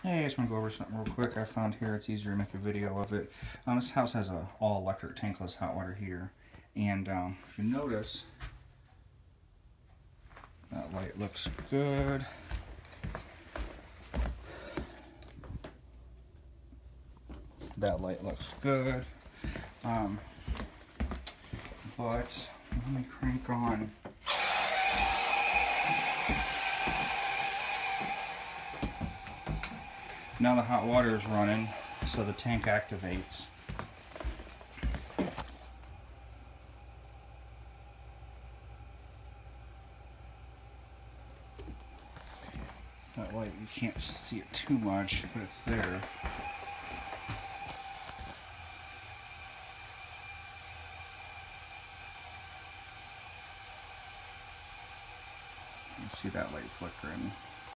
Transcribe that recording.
Hey, I just want to go over something real quick I found here. It's easier to make a video of it. This house has a all-electric tankless hot water heater. And if you notice, that light looks good. That light looks good. But let me crank on. Now the hot water is running, so the tank activates. That light, you can't see it too much, but it's there. You see that light flickering.